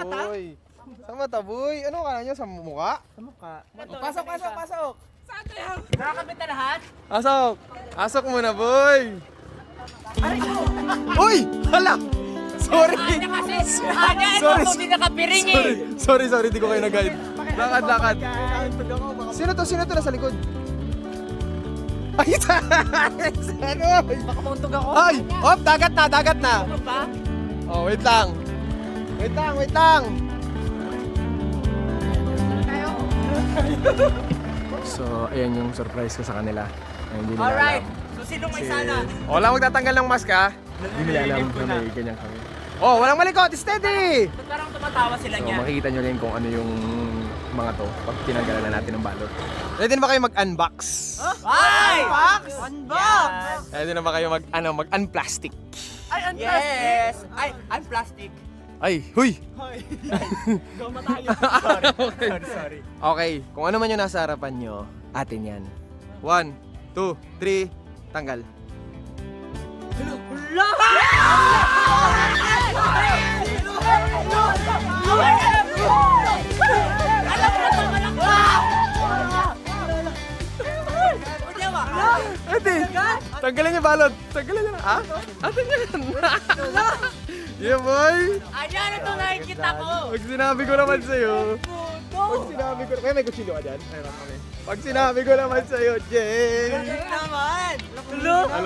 boy. Sa mata, boy. Ano kala nyo? Sa mukha? Sa mukha. Pasok, pasok, pasok. Nakakabit na lahat? Pasok. Pasok muna, boy. Uy! Hala! Sorry! Sorry. Hindi nakapiring eh. Sorry, di ko kayo nag-guide. Lakad. Sino to nasa likod? Ay, ano? Makamuntog ako. Ay! Op, dagat na. Ano ba? Oh, wait lang. So, ayan yung surprise ko sa kanila. Hindi nila Alright. alam. So sinong may sala? Wala magtatanggal ng mask ha. Hindi nila alam na may ganyan kami. Oh, walang malikot! Steady! Ba't parang tumatawa sila So, niya? makikita nyo rin kung ano yung mga to pag tinanggalan na natin ng balot. Ready na ba kayo mag-unbox? Ay! Unbox! Ready na ba kayo mag-unplastic? Ay, unplastic! Yes! Ay, I'm plastic. Ay, huy! Goma tayo. Sorry. Okay, kung ano man yung nasa harapan nyo, atin yan. 1, 2, 3, tanggal. Ate, tanggalin yung balot. Tanggalin nyo na. Ha? Atin yan. Yeah, boy. Ayan, ito nakikita ko. Pag sinabi ko naman sa'yo. Kaya may kuchilyo ka dyan? Ayun kami. Pag sinabi ko naman sa'yo, Jay. Naman. Ano?